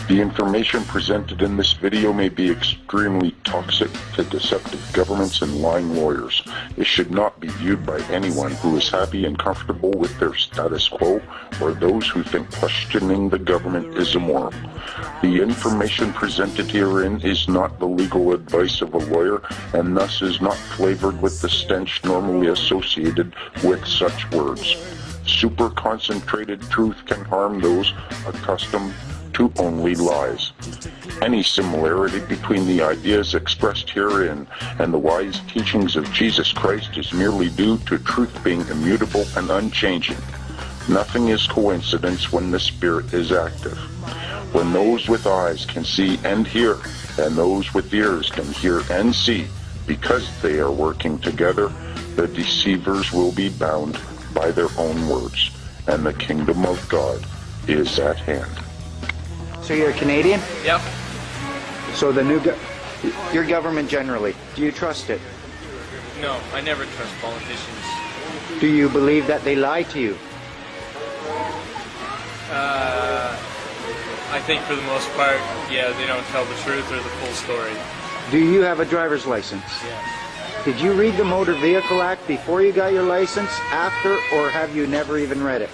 The information presented in this video may be extremely toxic to deceptive governments and lying lawyers. It should not be viewed by anyone who is happy and comfortable with their status quo or those who think questioning the government is immoral. The information presented herein is not the legal advice of a lawyer and thus is not flavored with the stench normally associated with such words. Super concentrated truth can harm those accustomed to only lies. Any similarity between the ideas expressed herein and the wise teachings of Jesus Christ is merely due to truth being immutable and unchanging. Nothing is coincidence when the Spirit is active. When those with eyes can see and hear, and those with ears can hear and see, because they are working together, the deceivers will be bound by their own words, and the kingdom of God is at hand. So you're a Canadian? Yep. So the new your government generally, do you trust it? No, I never trust politicians. Do you believe that they lie to you? I think for the most part, yeah, they don't tell the truth or the full story. Do you have a driver's license? Yes. Did you read the Motor Vehicle Act before you got your license, after, or have you never even read it?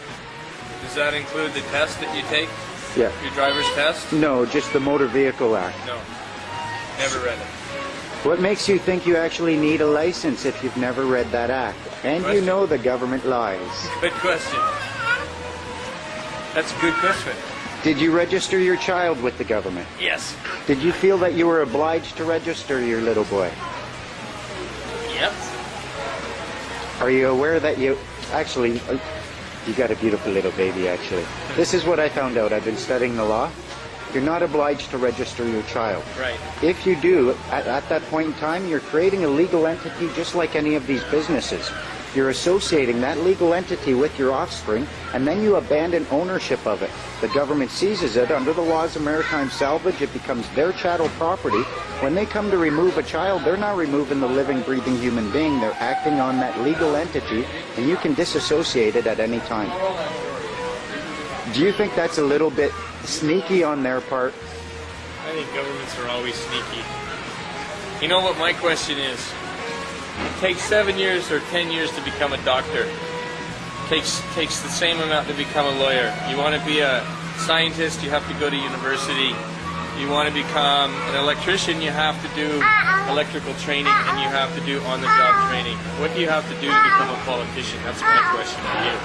Does that include the test that you take? Yeah. Your driver's test? No, just the Motor Vehicle Act. No. Never read it. What makes you think you actually need a license if you've never read that act? And you know the government lies. Good question. That's a good question. Did you register your child with the government? Yes. Did you feel that you were obliged to register your little boy? Yep. Are you aware that you actually, you got a beautiful little baby actually. This is what I found out. I've been studying the law. You're not obliged to register your child. Right. If you do, at that point in time, you're creating a legal entity just like any of these businesses. You're associating that legal entity with your offspring, and then you abandon ownership of it. The government seizes it under the laws of maritime salvage. It becomes their chattel property. When they come to remove a child, they're not removing the living, breathing human being. They're acting on that legal entity, and you can disassociate it at any time. Do you think that's a little bit sneaky on their part? I think governments are always sneaky. You know what my question is? It takes 7 years or 10 years to become a doctor. Takes the same amount to become a lawyer. You want to be a scientist, you have to go to university. You want to become an electrician, you have to do electrical training, and you have to do on-the-job training. What do you have to do to become a politician? That's my question to you.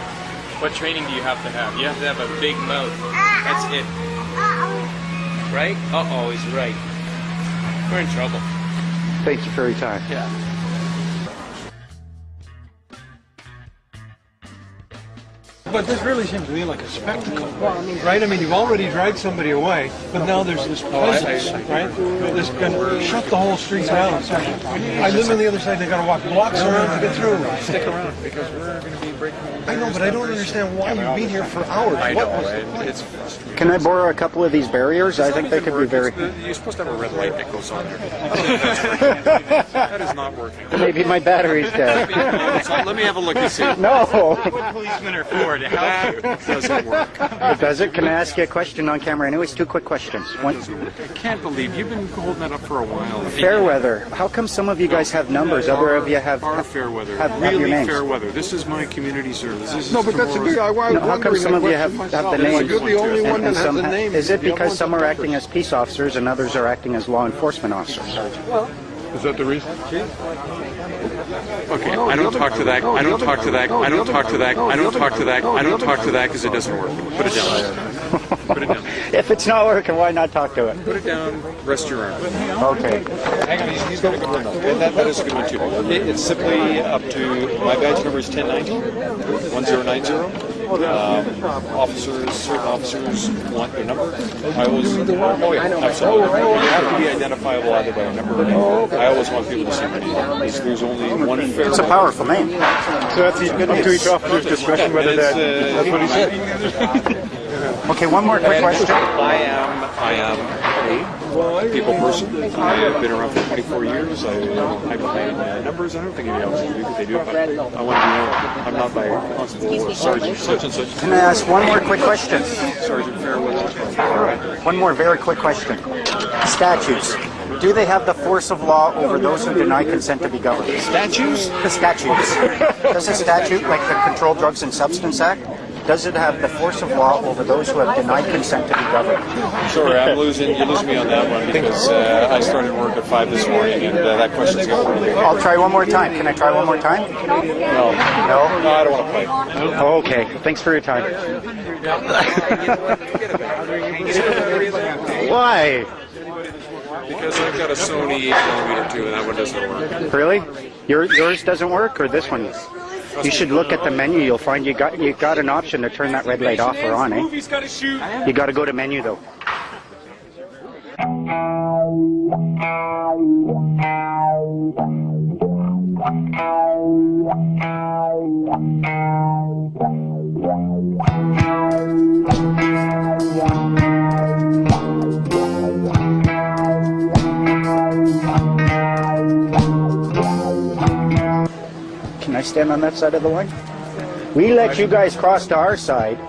What training do you have to have? You have to have a big mouth. That's it. Right? Uh-oh, he's right. We're in trouble. Thank you for your time. Yeah. But this really seems to me like a spectacle, right? I mean, you've already dragged somebody away, but now there's this presence, right? This gonna shut the whole street down. I live on the other side, and I got to walk blocks around to get through. Stick around because we're going to be breaking. I know, but I don't understand why you've been here for hours. I know, it's Can I borrow a couple of these barriers? I think they could be very... You're supposed to have a red light that goes on there. That is not working. Maybe my battery's dead. Let me have a look and see. No! What policemen are for to help you. It doesn't work. Does it? Can I ask you a question on camera? Anyways, two quick questions. One, I can't believe you've been holding that up for a while. Fairweather. How come some of you guys have numbers? Other of you have Fairweather. have your Really names? Fairweather. This is my community service. No, but that's a big... No, how come some of you have the names? You're the only one that has some the name. Is it because some are acting as peace officers and others are acting as law enforcement officers? Is that the reason? Okay, I don't talk to that. I don't talk to that. I don't talk to that. I don't talk to that. I don't talk to that because it doesn't work. Put it down. Put it down. If it's not working, why not talk to it? Put it down. Rest your arm. Okay. He's got a good one. That is a good one too. It's simply up to, my badge number is 1090. Officers, certain officers want their number. I always, oh yeah, absolutely. You have to be identifiable either by a number or name. I always want people to see my name. There's only one fair. It's a powerful name. So that's up to each officer's discretion whether that's what he said. Okay, one more quick question. I am people person. I've been around for 24 years. I'm playing numbers. I don't think any officers do, but they do it. But I want to be known. I'm not by constable or sergeant such and such. Can I ask one more quick question? Sergeant Fairweather. One more very quick question. Statutes. Do they have the force of law over those who deny consent to be governed? Statues? The statutes. Does a statute, like the Controlled Drugs and Substance Act, does it have the force of law over those who have denied consent to be governed? Sorry, you lose me on that one because I started work at 5 this morning and that question's going to I'll try one more time. Can I try one more time? No. No? No, I don't want to play. Oh, okay. Thanks for your time. Why? Because I've got a Sony 8mm too, and that one doesn't work. Really? Yours doesn't work, or this one? You should look at the menu. You'll find you got an option to turn that red light off or on, eh? You got to go to menu though. Can I stand on that side of the line? We let you guys cross to our side.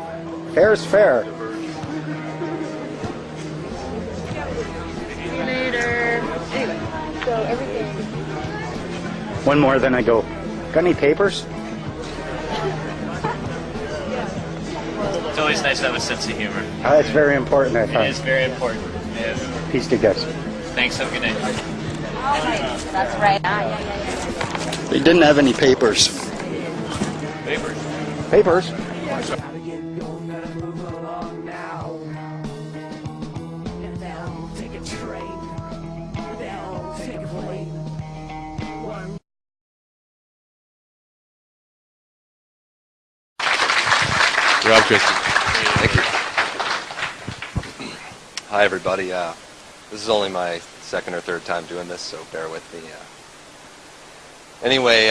Fair's fair. Later. So everything. One more, then I go. Got any papers? It's always nice to have a sense of humor. It's very important, I It thought. is very important. Yes. Peace to guys. Thanks. Have a good night. That's right. Yeah. They didn't have any papers. Papers. Papers? Rob Christie. Thank you. Hi, everybody. This is only my second or third time doing this, so bear with me. Anyway,